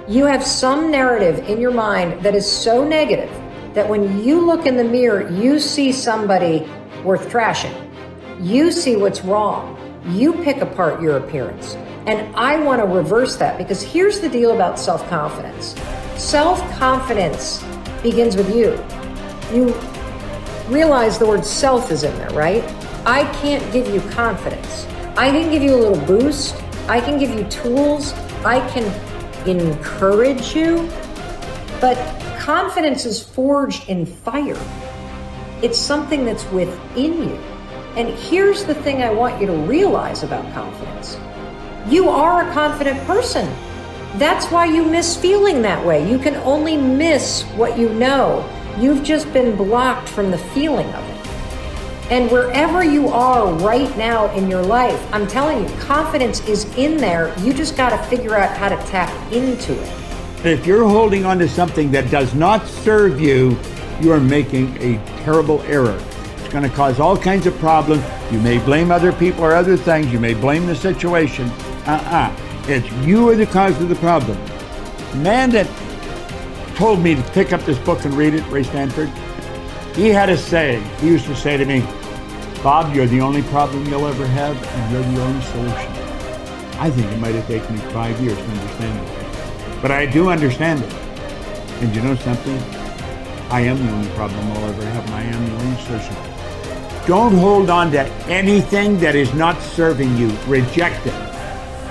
You have some narrative in your mind that is so negative that when you look in the mirror, you see somebody worth trashing. You see what's wrong. You pick apart your appearance. And I want to reverse that, because here's the deal about self-confidence. Self-confidence begins with you. You realize the word self is in there, right? I can't give you confidence. I can give you a little boost. I can give you tools. I can encourage you. But confidence is forged in fire. It's something that's within you. And here's the thing I want you to realize about confidence. You are a confident person. That's why you miss feeling that way. You can only miss what you know. You've just been blocked from the feeling of it. And wherever you are right now in your life, I'm telling you, confidence is in there. You just got to figure out how to tap into it. If you're holding on to something that does not serve you, you are making a terrible error. It's going to cause all kinds of problems. You may blame other people or other things. You may blame the situation. It's you are the cause of the problem. The man that told me to pick up this book and read it, Ray Stanford, he had a saying. He used to say to me, Bob, you're the only problem you'll ever have, and you're the only solution. I think it might have taken me 5 years to understand it. But I do understand it. And you know something? I am the only problem I'll ever have, and I am the only solution. Don't hold on to anything that is not serving you. Reject it.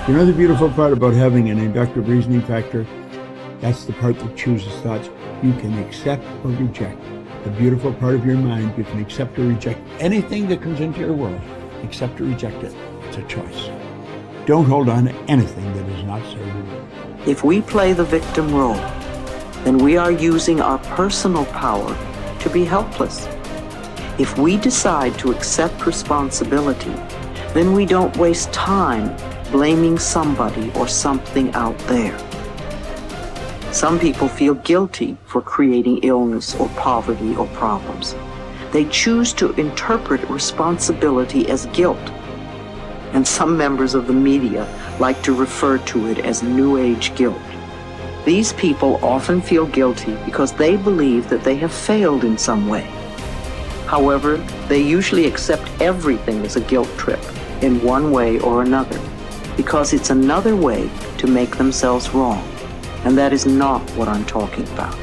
You know the beautiful part about having an inductive reasoning factor? That's the part that chooses thoughts. You can accept or reject. The beautiful part of your mind, you can accept or reject anything that comes into your world. Accept or reject it. It's a choice. Don't hold on to anything that is not serving you. If we play the victim role, then we are using our personal power to be helpless. If we decide to accept responsibility, then we don't waste time blaming somebody or something out there. Some people feel guilty for creating illness or poverty or problems. They choose to interpret responsibility as guilt. And some members of the media like to refer to it as New Age guilt. These people often feel guilty because they believe that they have failed in some way. However, they usually accept everything as a guilt trip in one way or another, because it's another way to make themselves wrong. And that is not what I'm talking about.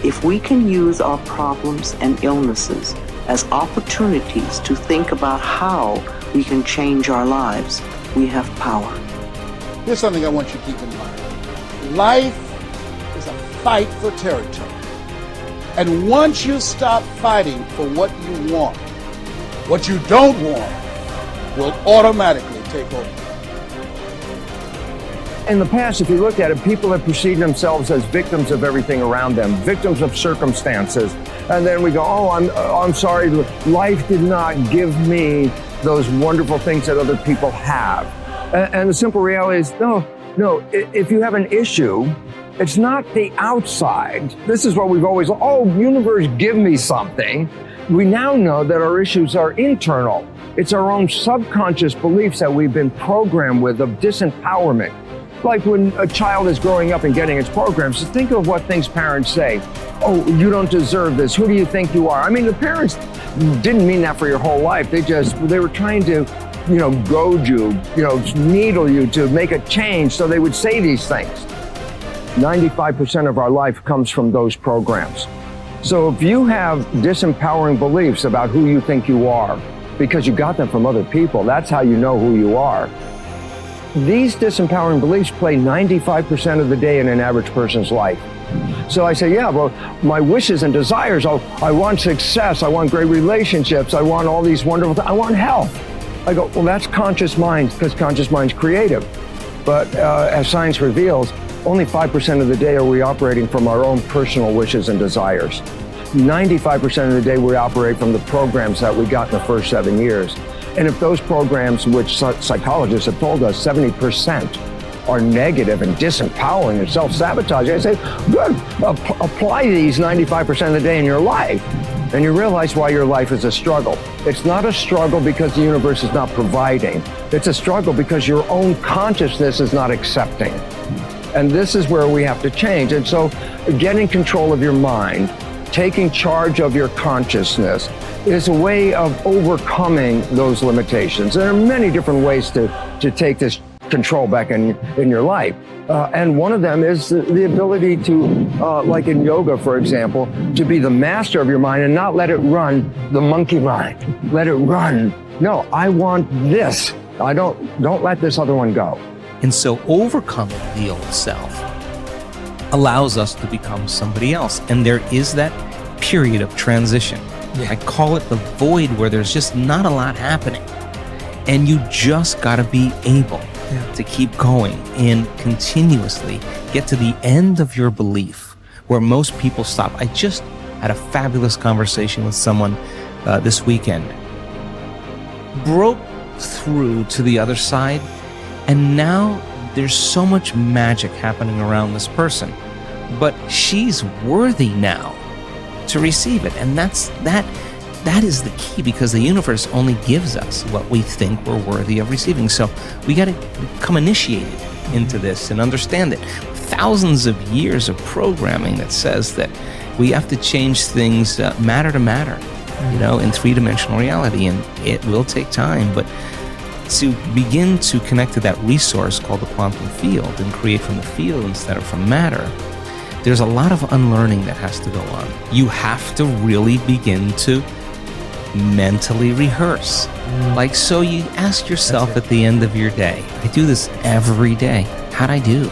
If we can use our problems and illnesses as opportunities to think about how we can change our lives, we have power. Here's something I want you to keep in mind. Life is a fight for territory. And once you stop fighting for what you want, what you don't want will automatically take over. In the past, if you look at it, people have perceived themselves as victims of everything around them, victims of circumstances. And then we go, I'm sorry, life did not give me those wonderful things that other people have. And the simple reality is, no, if you have an issue, it's not the outside. This is what we've always, universe, give me something. We now know that our issues are internal. It's our own subconscious beliefs that we've been programmed with of disempowerment. Like when a child is growing up and getting its programs, so think of what things parents say. Oh, you don't deserve this. Who do you think you are? I mean, the parents didn't mean that for your whole life. They were trying to, goad you, needle you to make a change. So they would say these things. 95% of our life comes from those programs. So if you have disempowering beliefs about who you think you are, because you got them from other people, that's how you know who you are. These disempowering beliefs play 95% of the day in an average person's life. So I say, my wishes and desires, I want success, I want great relationships, I want all these wonderful things, I want health. I go, that's conscious mind, because conscious mind's creative. But as science reveals, only 5% of the day are we operating from our own personal wishes and desires. 95% of the day we operate from the programs that we got in the first 7 years. And if those programs, which psychologists have told us 70% are negative and disempowering and self-sabotaging, I say, good, apply these 95% of the day in your life. And you realize why your life is a struggle. It's not a struggle because the universe is not providing. It's a struggle because your own consciousness is not accepting. And this is where we have to change. And so getting control of your mind, taking charge of your consciousness is a way of overcoming those limitations. There are many different ways to take this control back in your life. And one of them is the ability to, like in yoga, for example, to be the master of your mind and not let it run the monkey mind. Let it run. No, I want this. Don't let this other one go. And so overcoming the old self allows us to become somebody else. And there is that period of transition. Yeah. I call it the void, where there's just not a lot happening. And you just got to be able to keep going and continuously get to the end of your belief, where most people stop. I just had a fabulous conversation with someone this weekend. Broke through to the other side, and now there's so much magic happening around this person, but she's worthy now to receive it. And that is the key, because the universe only gives us what we think we're worthy of receiving. So we got to become initiated into this and understand it. Thousands of years of programming that says that we have to change things matter to matter, in three-dimensional reality, and it will take time. But to begin to connect to that resource called the quantum field and create from the field instead of from matter, there's a lot of unlearning that has to go on. You have to really begin to mentally rehearse. So you ask yourself at the end of your day, I do this every day. How'd I do?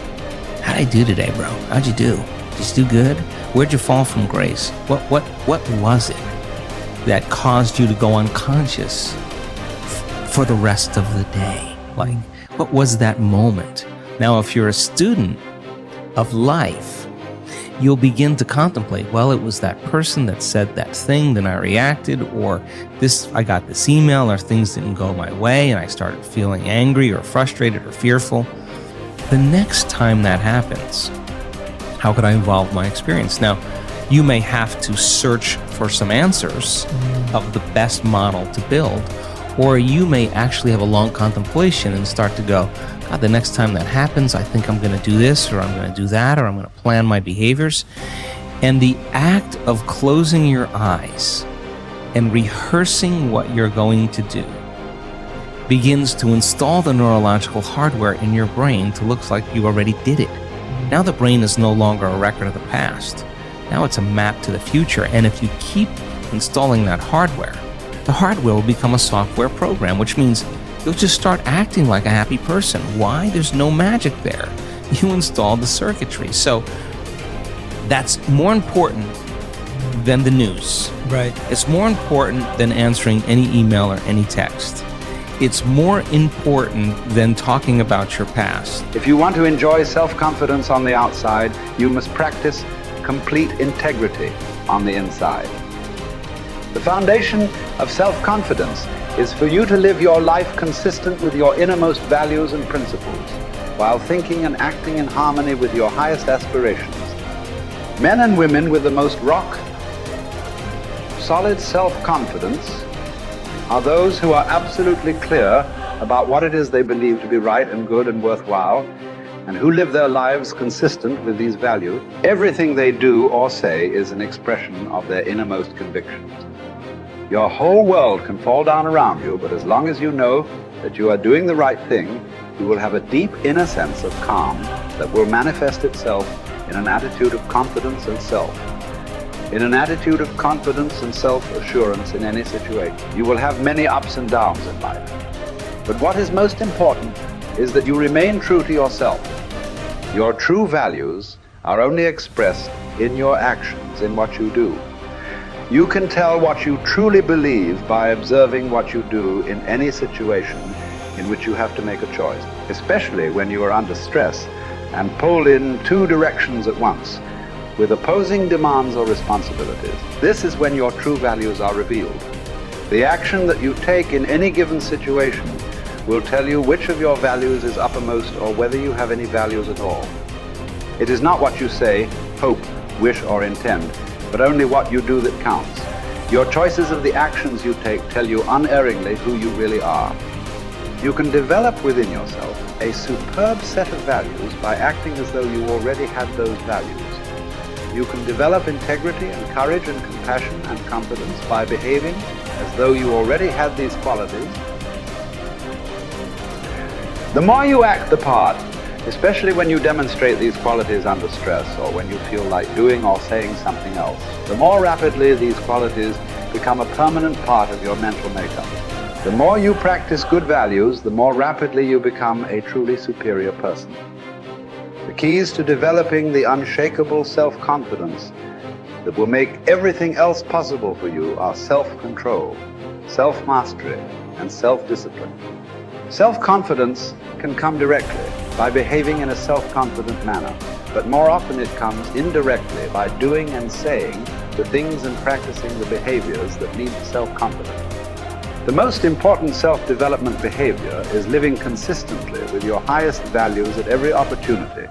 How'd I do today, bro? How'd you do? Did you do good? Where'd you fall from grace? What was it that caused you to go unconscious for the rest of the day? What was that moment? Now, if you're a student of life, you'll begin to contemplate, well, it was that person that said that thing, then I reacted, or I got this email, or things didn't go my way, and I started feeling angry or frustrated or fearful. The next time that happens, how could I evolve my experience? Now, you may have to search for some answers of the best model to build, or you may actually have a long contemplation and start to go, God, the next time that happens, I think I'm going to do this, or I'm going to do that, or I'm going to plan my behaviors. And the act of closing your eyes and rehearsing what you're going to do begins to install the neurological hardware in your brain to look like you already did it. Now the brain is no longer a record of the past. Now it's a map to the future. And if you keep installing that hardware, the hardware will become a software program, which means you'll just start acting like a happy person. Why? There's no magic there. You installed the circuitry. So that's more important than the news. Right. It's more important than answering any email or any text. It's more important than talking about your past. If you want to enjoy self-confidence on the outside, you must practice complete integrity on the inside. The foundation of self-confidence is for you to live your life consistent with your innermost values and principles, while thinking and acting in harmony with your highest aspirations. Men and women with the most solid self-confidence are those who are absolutely clear about what it is they believe to be right and good and worthwhile, and who live their lives consistent with these values. Everything they do or say is an expression of their innermost convictions. Your whole world can fall down around you, but as long as you know that you are doing the right thing, you will have a deep inner sense of calm that will manifest itself in an attitude of confidence and self. In an attitude of confidence and self-assurance in any situation. You will have many ups and downs in life. But what is most important is that you remain true to yourself. Your true values are only expressed in your actions, in what you do. You can tell what you truly believe by observing what you do in any situation in which you have to make a choice, especially when you are under stress and pulled in two directions at once, with opposing demands or responsibilities. This is when your true values are revealed. The action that you take in any given situation will tell you which of your values is uppermost or whether you have any values at all. It is not what you say, hope, wish, or intend, but only what you do that counts. Your choices of the actions you take tell you unerringly who you really are. You can develop within yourself a superb set of values by acting as though you already had those values. You can develop integrity and courage and compassion and confidence by behaving as though you already had these qualities. The more you act the part, especially when you demonstrate these qualities under stress or when you feel like doing or saying something else, the more rapidly these qualities become a permanent part of your mental makeup. The more you practice good values, the more rapidly you become a truly superior person. The keys to developing the unshakable self-confidence that will make everything else possible for you are self-control, self-mastery, and self-discipline. Self-confidence can come directly by behaving in a self-confident manner, but more often it comes indirectly by doing and saying the things and practicing the behaviors that lead to self-confidence. The most important self-development behavior is living consistently with your highest values at every opportunity